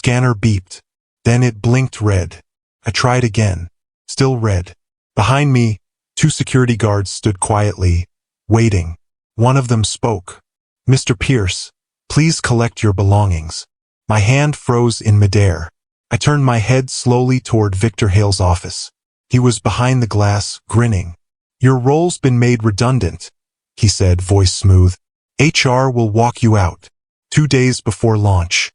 scanner beeped. Then it blinked red. I tried again. Still red. Behind me, 2 security guards stood quietly, waiting. One of them spoke. "Mr. Pierce, please collect your belongings." My hand froze in midair. I turned my head slowly toward Victor Hale's office. He was behind the glass, grinning. "Your role's been made redundant," he said, voice smooth. "HR will walk you out." 2 days before launch.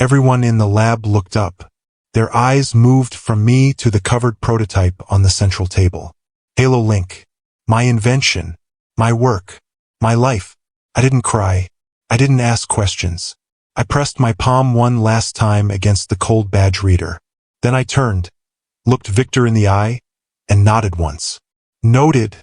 Everyone in the lab looked up. Their eyes moved from me to the covered prototype on the central table. HaloLink. My invention. My work. My life. I didn't cry. I didn't ask questions. I pressed my palm one last time against the cold badge reader. Then I turned, looked Victor in the eye, and nodded once. "Noted,"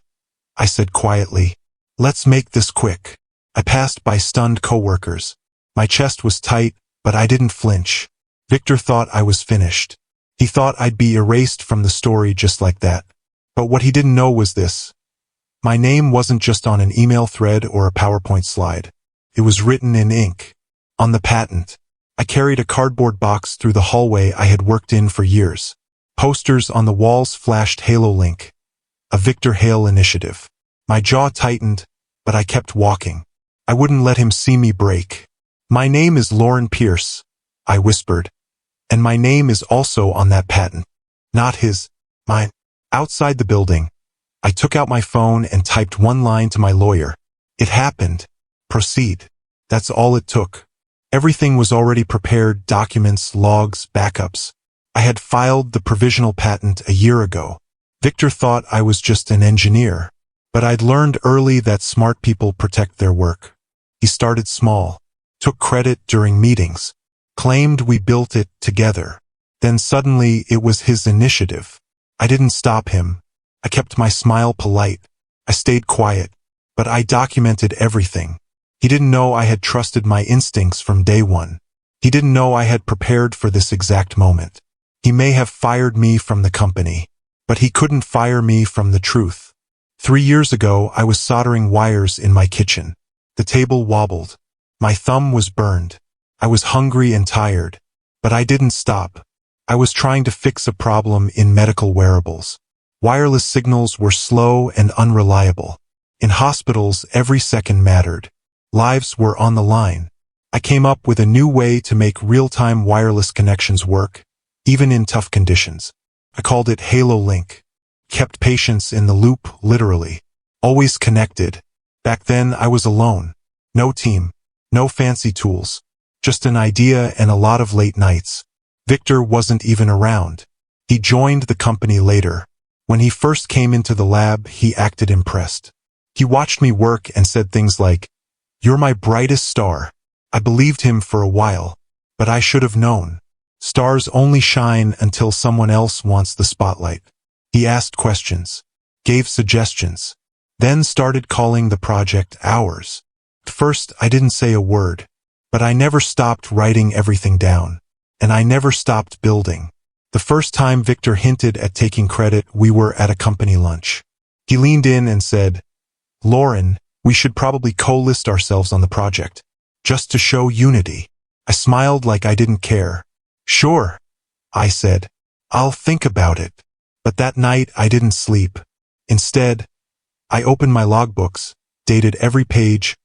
I said quietly. "Let's make this quick." I passed by stunned coworkers. My chest was tight, but I didn't flinch. Victor thought I was finished. He thought I'd be erased from the story just like that. But what he didn't know was this. My name wasn't just on an email thread or a PowerPoint slide. It was written in ink. On the patent. I carried a cardboard box through the hallway I had worked in for years. Posters on the walls flashed HaloLink, a Victor Hale initiative. My jaw tightened, but I kept walking. I wouldn't let him see me break. "My name is Lauren Pierce," I whispered. "And my name is also on that patent. Not his, mine." Outside the building, I took out my phone and typed one line to my lawyer. "It happened. Proceed." That's all it took. Everything was already prepared, documents, logs, backups. I had filed the provisional patent a year ago. Victor thought I was just an engineer, but I'd learned early that smart people protect their work. He started small, took credit during meetings, claimed we built it together. Then suddenly it was his initiative. I didn't stop him. I kept my smile polite. I stayed quiet, but I documented everything. He didn't know I had trusted my instincts from day one. He didn't know I had prepared for this exact moment. He may have fired me from the company, but he couldn't fire me from the truth. 3 years ago, I was soldering wires in my kitchen. The table wobbled. My thumb was burned. I was hungry and tired, but I didn't stop. I was trying to fix a problem in medical wearables. Wireless signals were slow and unreliable. In hospitals, every second mattered. Lives were on the line. I came up with a new way to make real-time wireless connections work, even in tough conditions. I called it HaloLink. Kept patients in the loop, literally. Always connected. Back then, I was alone. No team. No fancy tools. Just an idea and a lot of late nights. Victor wasn't even around. He joined the company later. When he first came into the lab, he acted impressed. He watched me work and said things like, "You're my brightest star." I believed him for a while, but I should have known. Stars only shine until someone else wants the spotlight. He asked questions, gave suggestions, then started calling the project ours. At first, I didn't say a word, but I never stopped writing everything down, and I never stopped building. The first time Victor hinted at taking credit, we were at a company lunch. He leaned in and said, "Lauren, we should probably co-list ourselves on the project, just to show unity." I smiled like I didn't care. "Sure," I said. "I'll think about it." But that night I didn't sleep. Instead, I opened my logbooks, dated every page,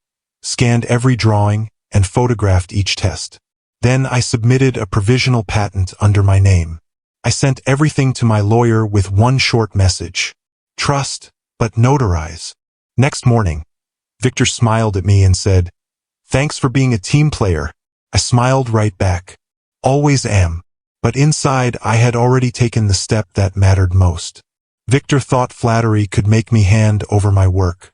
scanned every drawing, and photographed each test. Then I submitted a provisional patent under my name. I sent everything to my lawyer with one short message. Trust, but notarize. Next morning, Victor smiled at me and said, "Thanks for being a team player." I smiled right back. Always am. But inside, I had already taken the step that mattered most. Victor thought flattery could make me hand over my work.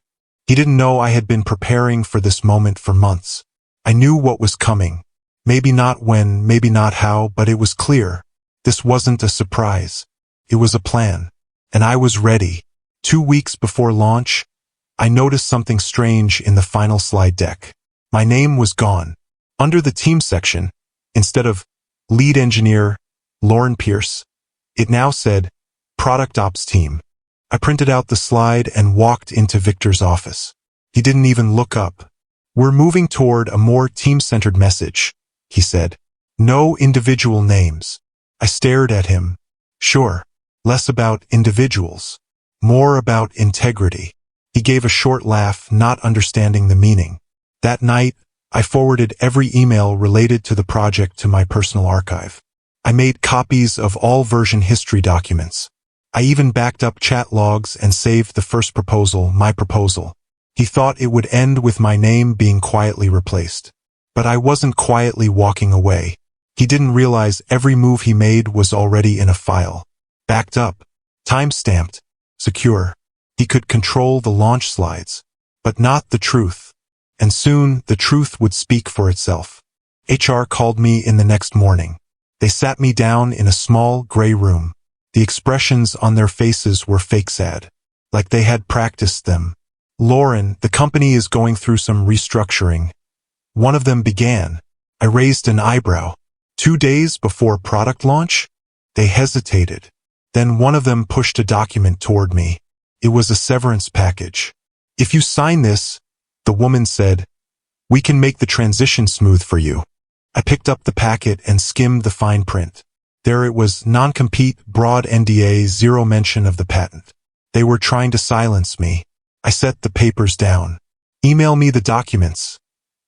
He didn't know I had been preparing for this moment for months. I knew what was coming. Maybe not when, maybe not how, but it was clear. This wasn't a surprise. It was a plan. And I was ready. 2 weeks before launch, I noticed something strange in the final slide deck. My name was gone. Under the team section, instead of lead engineer, Lauren Pierce, it now said Product Ops Team. I printed out the slide and walked into Victor's office. He didn't even look up. "We're moving toward a more team-centered message," he said. No individual names. I stared at him. Sure, less about individuals, more about integrity. He gave a short laugh, not understanding the meaning. That night, I forwarded every email related to the project to my personal archive. I made copies of all version history documents. I even backed up chat logs and saved the first proposal, my proposal. He thought it would end with my name being quietly replaced. But I wasn't quietly walking away. He didn't realize every move he made was already in a file. Backed up, time-stamped, secure. He could control the launch slides, but not the truth. And soon, the truth would speak for itself. HR called me in the next morning. They sat me down in a small, gray room. The expressions on their faces were fake sad, like they had practiced them. Lauren, the company is going through some restructuring. One of them began. I raised an eyebrow. 2 days before product launch? They hesitated. Then one of them pushed a document toward me. It was a severance package. If you sign this, the woman said, we can make the transition smooth for you. I picked up the packet and skimmed the fine print. There it was, non-compete, broad NDA, zero mention of the patent. They were trying to silence me. I set the papers down. Email me the documents,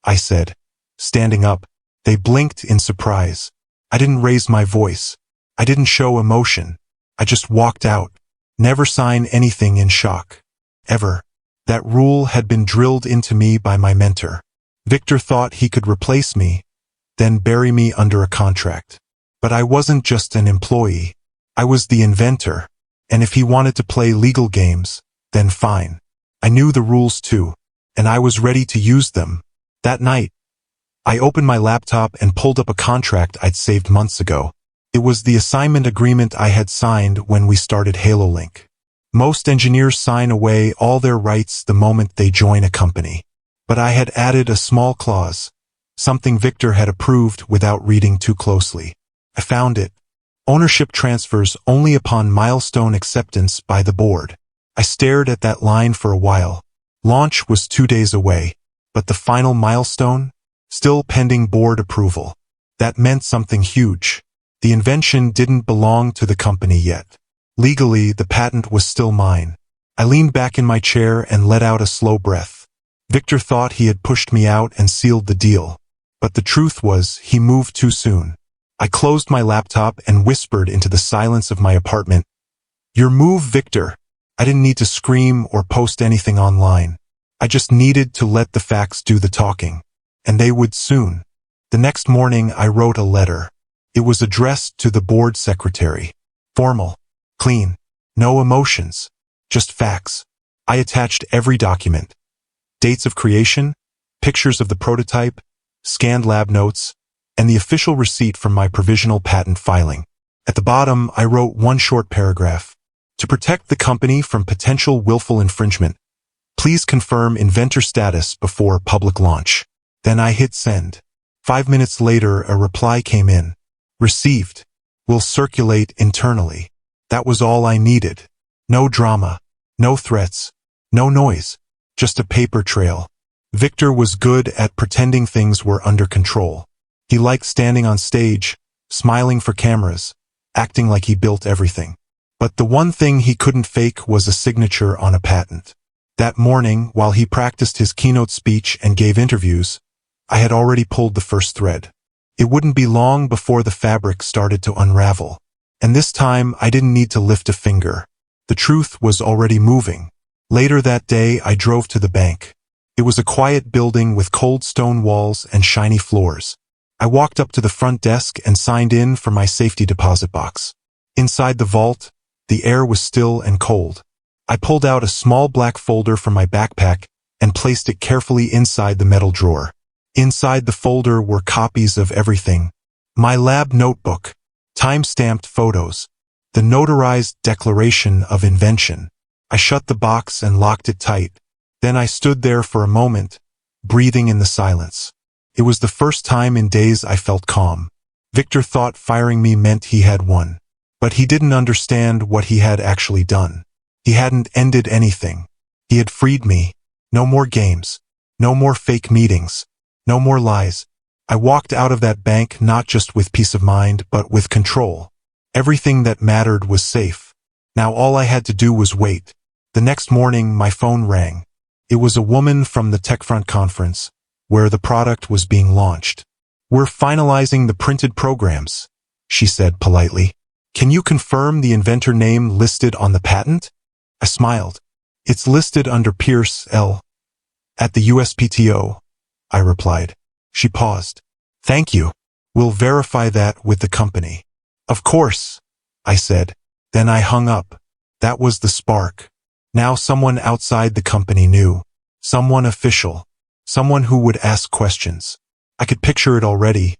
I said, standing up. They blinked in surprise. I didn't raise my voice. I didn't show emotion. I just walked out. Never sign anything in shock. Ever. That rule had been drilled into me by my mentor. Victor thought he could replace me, then bury me under a contract. But I wasn't just an employee. I was the inventor. And if he wanted to play legal games, then fine. I knew the rules too, and I was ready to use them. That night, I opened my laptop and pulled up a contract I'd saved months ago. It was the assignment agreement I had signed when we started HaloLink. Most engineers sign away all their rights the moment they join a company. But I had added a small clause, something Victor had approved without reading too closely. I found it. Ownership transfers only upon milestone acceptance by the board. I stared at that line for a while. Launch was 2 days away, but the final milestone? Still pending board approval. That meant something huge. The invention didn't belong to the company yet. Legally, the patent was still mine. I leaned back in my chair and let out a slow breath. Victor thought he had pushed me out and sealed the deal. But the truth was, he moved too soon. I closed my laptop and whispered into the silence of my apartment, "Your move, Victor." I didn't need to scream or post anything online. I just needed to let the facts do the talking. And they would soon. The next morning, I wrote a letter. It was addressed to the board secretary. Formal. Clean. No emotions. Just facts. I attached every document. Dates of creation, pictures of the prototype, scanned lab notes, and the official receipt from my provisional patent filing. At the bottom, I wrote one short paragraph. To protect the company from potential willful infringement, please confirm inventor status before public launch. Then I hit send. 5 minutes later, a reply came in. Received. Will circulate internally. That was all I needed. No drama. No threats. No noise. Just a paper trail. Victor was good at pretending things were under control. He liked standing on stage, smiling for cameras, acting like he built everything. But the one thing he couldn't fake was a signature on a patent. That morning, while he practiced his keynote speech and gave interviews, I had already pulled the first thread. It wouldn't be long before the fabric started to unravel. And this time, I didn't need to lift a finger. The truth was already moving. Later that day, I drove to the bank. It was a quiet building with cold stone walls and shiny floors. I walked up to the front desk and signed in for my safety deposit box. Inside the vault, the air was still and cold. I pulled out a small black folder from my backpack and placed it carefully inside the metal drawer. Inside the folder were copies of everything. My lab notebook, time-stamped photos, the notarized declaration of invention. I shut the box and locked it tight. Then I stood there for a moment, breathing in the silence. It was the first time in days I felt calm. Victor thought firing me meant he had won. But he didn't understand what he had actually done. He hadn't ended anything. He had freed me. No more games. No more fake meetings. No more lies. I walked out of that bank not just with peace of mind, but with control. Everything that mattered was safe. Now all I had to do was wait. The next morning, my phone rang. It was a woman from the TechFront conference, where the product was being launched. "We're finalizing the printed programs," she said politely. "Can you confirm the inventor name listed on the patent?" I smiled. "It's listed under Pierce L. at the USPTO," I replied. She paused. "Thank you. We'll verify that with the company." "Of course," I said. Then I hung up. That was the spark. Now someone outside the company knew. Someone official. Someone who would ask questions. I could picture it already.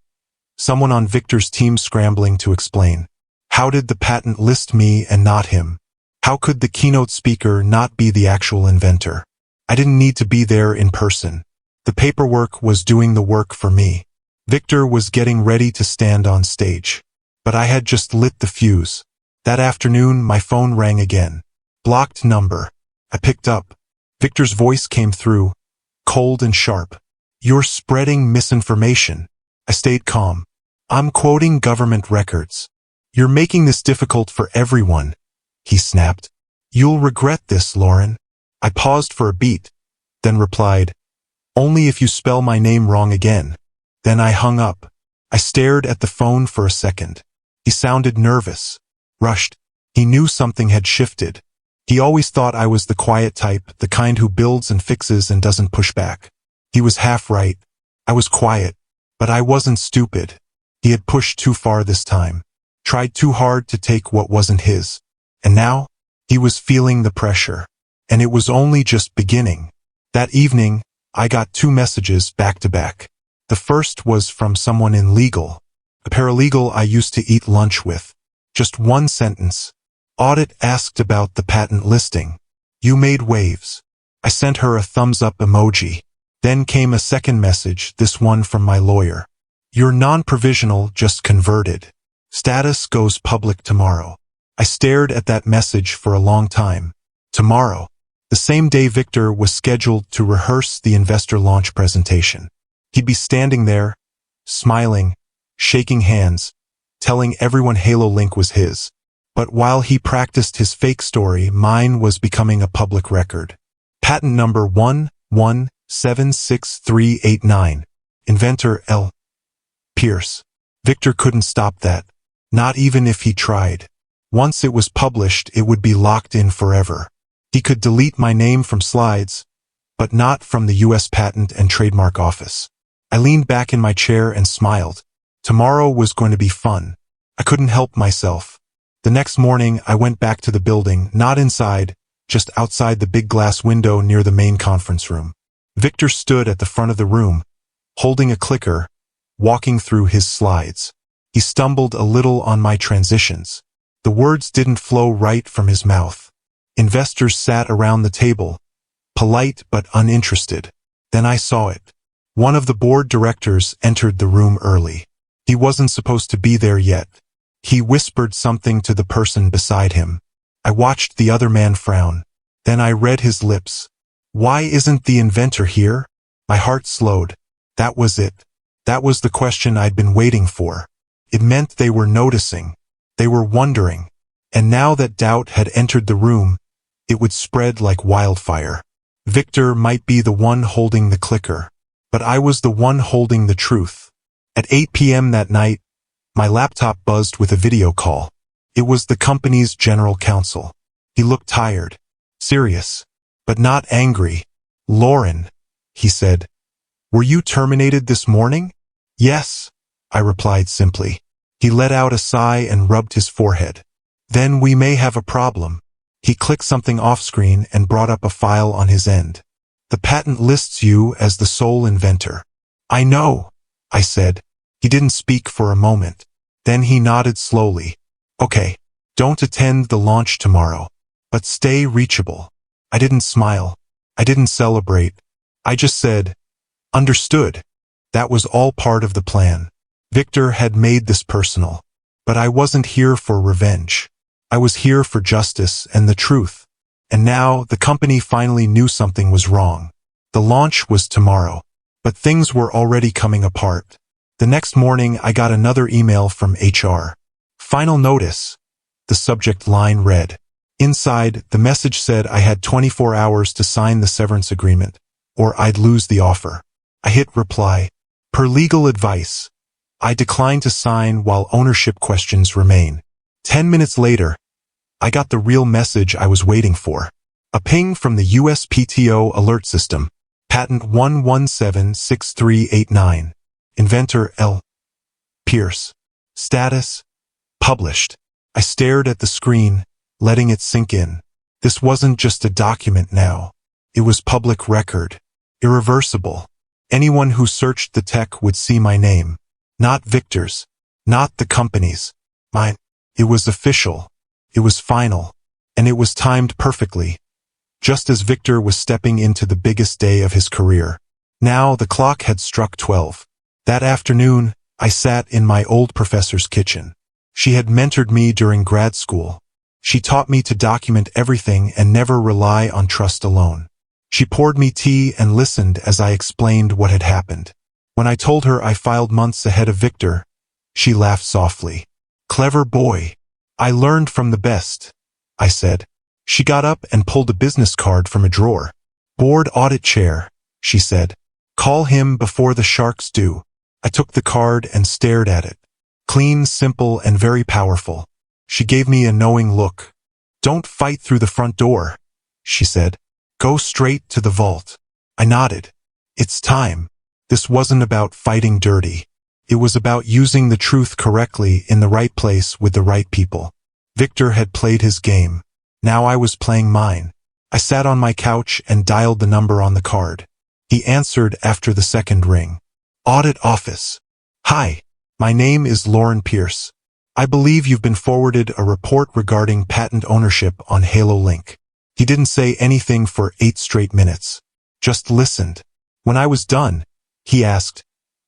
Someone on Victor's team scrambling to explain. How did the patent list me and not him? How could the keynote speaker not be the actual inventor? I didn't need to be there in person. The paperwork was doing the work for me. Victor was getting ready to stand on stage. But I had just lit the fuse. That afternoon, my phone rang again. Blocked number. I picked up. Victor's voice came through, cold and sharp. "You're spreading misinformation." I stayed calm. "I'm quoting government records." "You're making this difficult for everyone," he snapped. "You'll regret this, Lauren." I paused for a beat, then replied, "Only if you spell my name wrong again." Then I hung up. I stared at the phone for a second. He sounded nervous, rushed. He knew something had shifted. He always thought I was the quiet type, the kind who builds and fixes and doesn't push back. He was half right. I was quiet, but I wasn't stupid. He had pushed too far this time, tried too hard to take what wasn't his. And now, he was feeling the pressure. And it was only just beginning. That evening, I got 2 messages back to back. The first was from someone in legal, a paralegal I used to eat lunch with. Just one sentence. "Audit asked about the patent listing. You made waves." I sent her a thumbs-up emoji. Then came a second message, this one from my lawyer. "Your non-provisional just converted. Status goes public tomorrow." I stared at that message for a long time. Tomorrow. The same day Victor was scheduled to rehearse the investor launch presentation. He'd be standing there, smiling, shaking hands, telling everyone HaloLink was his. But while he practiced his fake story, mine was becoming a public record. Patent number 1176389. Inventor L. Pierce. Victor couldn't stop that. Not even if he tried. Once it was published, it would be locked in forever. He could delete my name from slides, but not from the U.S. Patent and Trademark Office. I leaned back in my chair and smiled. Tomorrow was going to be fun. I couldn't help myself. The next morning, I went back to the building, not inside, just outside the big glass window near the main conference room. Victor stood at the front of the room, holding a clicker, walking through his slides. He stumbled a little on my transitions. The words didn't flow right from his mouth. Investors sat around the table, polite but uninterested. Then I saw it. One of the board directors entered the room early. He wasn't supposed to be there yet. He whispered something to the person beside him. I watched the other man frown. Then I read his lips. "Why isn't the inventor here?" My heart slowed. That was it. That was the question I'd been waiting for. It meant they were noticing. They were wondering. And now that doubt had entered the room, it would spread like wildfire. Victor might be the one holding the clicker, but I was the one holding the truth. At 8 p.m. that night, my laptop buzzed with a video call. It was the company's general counsel. He looked tired, serious, but not angry. "Lauren," he said, "were you terminated this morning?" "Yes," I replied simply. He let out a sigh and rubbed his forehead. "Then we may have a problem." He clicked something off-screen and brought up a file on his end. "The patent lists you as the sole inventor." "I know," I said. He didn't speak for a moment. Then he nodded slowly. "Okay, don't attend the launch tomorrow, but stay reachable." I didn't smile. I didn't celebrate. I just said, "Understood." That was all part of the plan. Victor had made this personal. But I wasn't here for revenge. I was here for justice and the truth. And now the company finally knew something was wrong. The launch was tomorrow, but things were already coming apart. The next morning, I got another email from HR. Final notice. The subject line read. Inside, the message said I had 24 hours to sign the severance agreement, or I'd lose the offer. I hit reply. Per legal advice, I decline to sign while ownership questions remain. 10 minutes later, I got the real message I was waiting for. A ping from the USPTO alert system. Patent 1176389. Inventor L. Pierce. Status. Published. I stared at the screen, letting it sink in. This wasn't just a document now. It was public record. Irreversible. Anyone who searched the tech would see my name. Not Victor's. Not the company's. Mine. It was official. It was final. And it was timed perfectly. Just as Victor was stepping into the biggest day of his career. Now the clock had struck 12. That afternoon, I sat in my old professor's kitchen. She had mentored me during grad school. She taught me to document everything and never rely on trust alone. She poured me tea and listened as I explained what had happened. When I told her I filed months ahead of Victor, she laughed softly. Clever boy. I learned from the best, I said. She got up and pulled a business card from a drawer. Board audit chair, she said. Call him before the sharks do. I took the card and stared at it. Clean, simple, and very powerful. She gave me a knowing look. Don't fight through the front door, she said. Go straight to the vault. I nodded. It's time. This wasn't about fighting dirty. It was about using the truth correctly in the right place with the right people. Victor had played his game. Now I was playing mine. I sat on my couch and dialed the number on the card. He answered after the second ring. Audit office. Hi. My name is Lauren Pierce. I believe you've been forwarded a report regarding patent ownership on HaloLink. He didn't say anything for 8 straight minutes. Just listened. When I was done, he asked,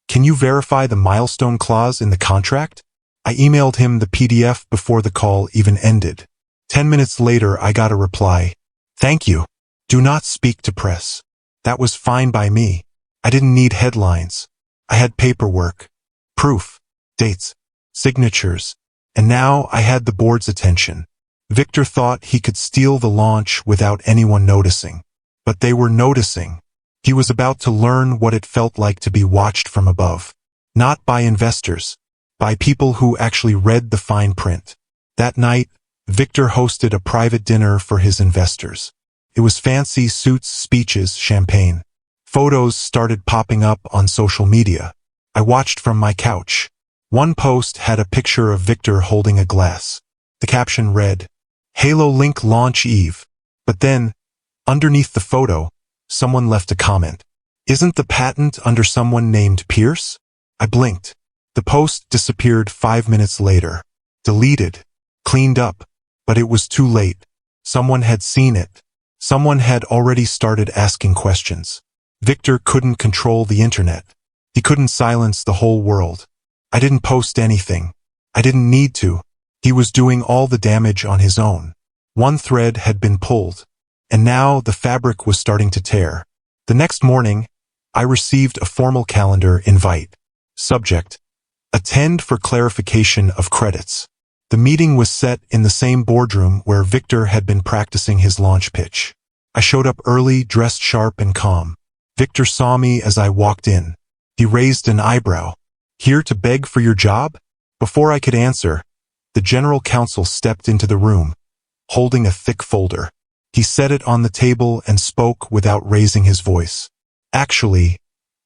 Can you verify the milestone clause in the contract? I emailed him the PDF before the call even ended. 10 minutes later, I got a reply. Thank you. Do not speak to press. That was fine by me. I didn't need headlines. I had paperwork, proof, dates, signatures, and now I had the board's attention. Victor thought he could steal the launch without anyone noticing. But they were noticing. He was about to learn what it felt like to be watched from above. Not by investors, by people who actually read the fine print. That night, Victor hosted a private dinner for his investors. It was fancy suits, speeches, champagne. Photos started popping up on social media. I watched from my couch. One post had a picture of Victor holding a glass. The caption read, HaloLink launch eve. But then, underneath the photo, someone left a comment. Isn't the patent under someone named Pierce? I blinked. The post disappeared 5 minutes later. Deleted. Cleaned up. But it was too late. Someone had seen it. Someone had already started asking questions. Victor couldn't control the internet. He couldn't silence the whole world. I didn't post anything. I didn't need to. He was doing all the damage on his own. One thread had been pulled, and now the fabric was starting to tear. The next morning, I received a formal calendar invite. Subject: Attend for clarification of credits. The meeting was set in the same boardroom where Victor had been practicing his launch pitch. I showed up early, dressed sharp and calm. Victor saw me as I walked in. He raised an eyebrow. Here to beg for your job? Before I could answer, the general counsel stepped into the room, holding a thick folder. He set it on the table and spoke without raising his voice. Actually,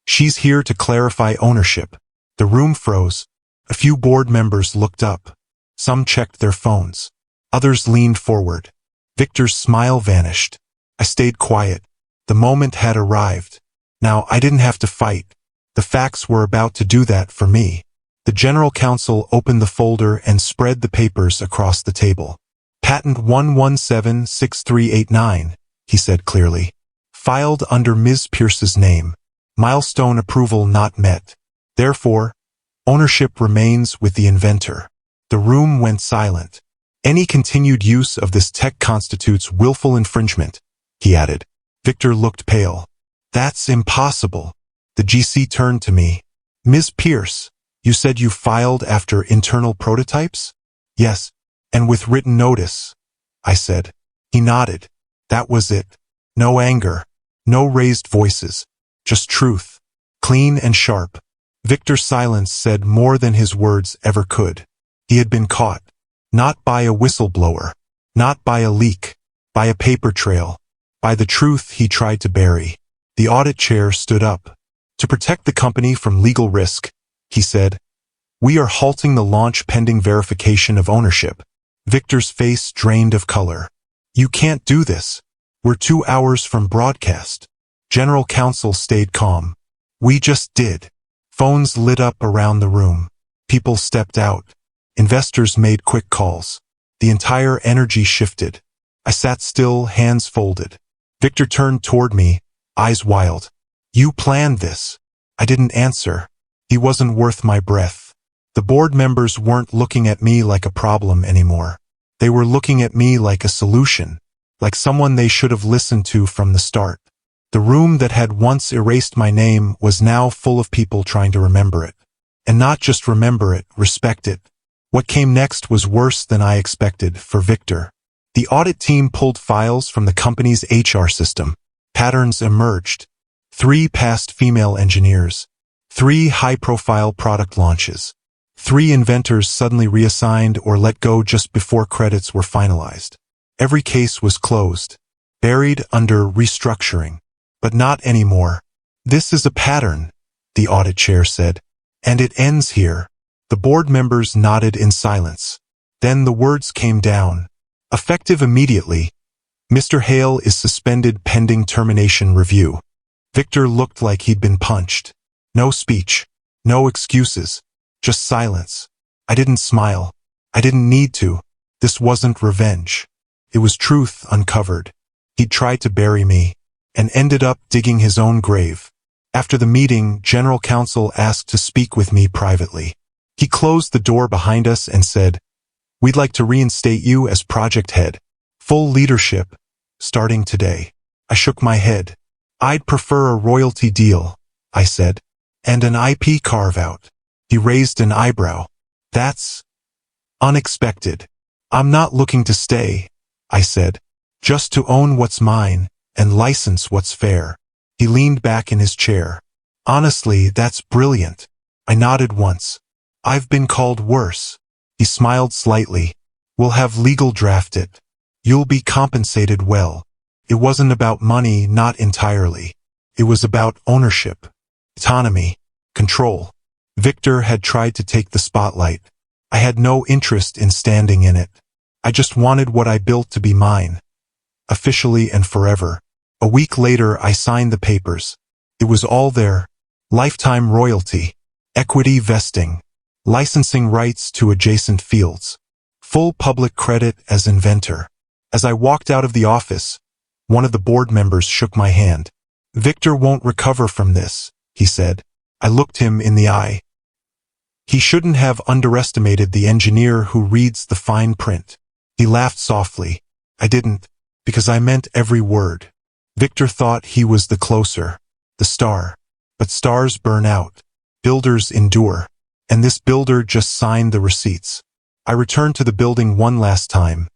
she's here to clarify ownership. The room froze. A few board members looked up. Some checked their phones. Others leaned forward. Victor's smile vanished. I stayed quiet. The moment had arrived. Now I didn't have to fight. The facts were about to do that for me. The general counsel opened the folder and spread the papers across the table. Patent 1176389, he said clearly. Filed under Ms. Pierce's name. Milestone approval not met. Therefore, ownership remains with the inventor. The room went silent. Any continued use of this tech constitutes willful infringement, he added. Victor looked pale. That's impossible. The GC turned to me. Ms. Pierce, You said you filed after internal prototypes? Yes, and with written notice, I said. He nodded. That was it. No anger. No raised voices. Just truth. Clean and sharp. Victor's silence said more than his words ever could. He had been caught. Not by a whistleblower. Not by a leak. By a paper trail. By the truth he tried to bury. The audit chair stood up. To protect the company from legal risk, he said, we are halting the launch pending verification of ownership. Victor's face drained of color. You can't do this. We're 2 hours from broadcast. General counsel stayed calm. We just did. Phones lit up around the room. People stepped out. Investors made quick calls. The entire energy shifted. I sat still, hands folded. Victor turned toward me, eyes wild. You planned this. I didn't answer. He wasn't worth my breath. The board members weren't looking at me like a problem anymore. They were looking at me like a solution, like someone they should have listened to from the start. The room that had once erased my name was now full of people trying to remember it. And not just remember it, respect it. What came next was worse than I expected for Victor. The audit team pulled files from the company's HR system. Patterns emerged. 3 past female engineers. 3 high-profile product launches. 3 inventors suddenly reassigned or let go just before credits were finalized. Every case was closed, buried under restructuring. But not anymore. This is a pattern, the audit chair said. And it ends here. The board members nodded in silence. Then the words came down. Effective immediately. Mr. Hale is suspended pending termination review. Victor looked like he'd been punched. No speech. No excuses. Just silence. I didn't smile. I didn't need to. This wasn't revenge. It was truth uncovered. He'd tried to bury me, and ended up digging his own grave. After the meeting, General Counsel asked to speak with me privately. He closed the door behind us and said, we'd like to reinstate you as project head. Full leadership, starting today. I shook my head. I'd prefer a royalty deal, I said. And an IP carve-out. He raised an eyebrow. That's unexpected. I'm not looking to stay, I said. Just to own what's mine, and license what's fair. He leaned back in his chair. Honestly, that's brilliant. I nodded once. I've been called worse. He smiled slightly. We'll have legal draft it. You'll be compensated well. It wasn't about money, not entirely. It was about ownership, autonomy, control. Victor had tried to take the spotlight. I had no interest in standing in it. I just wanted what I built to be mine. Officially and forever. A week later, I signed the papers. It was all there. Lifetime royalty, equity vesting, licensing rights to adjacent fields, full public credit as inventor. As I walked out of the office, one of the board members shook my hand. Victor won't recover from this, he said. I looked him in the eye. He shouldn't have underestimated the engineer who reads the fine print. He laughed softly. I didn't, because I meant every word. Victor thought he was the closer, the star. But stars burn out. Builders endure. And this builder just signed the receipts. I returned to the building one last time.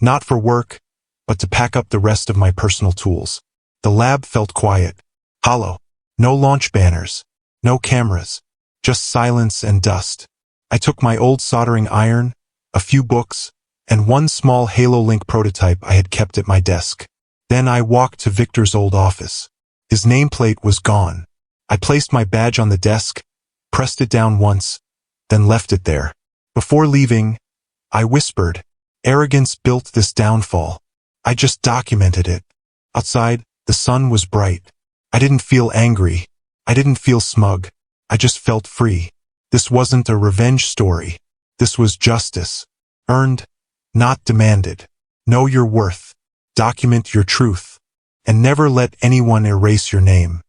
Not for work, but to pack up the rest of my personal tools. The lab felt quiet, hollow. No launch banners, no cameras, just silence and dust. I took my old soldering iron, a few books, and one small HaloLink prototype I had kept at my desk. Then I walked to Victor's old office. His nameplate was gone. I placed my badge on the desk, pressed it down once, then left it there. Before leaving, I whispered, arrogance built this downfall. I just documented it. Outside, the sun was bright. I didn't feel angry. I didn't feel smug. I just felt free. This wasn't a revenge story. This was justice. Earned, not demanded. Know your worth. Document your truth. And never let anyone erase your name.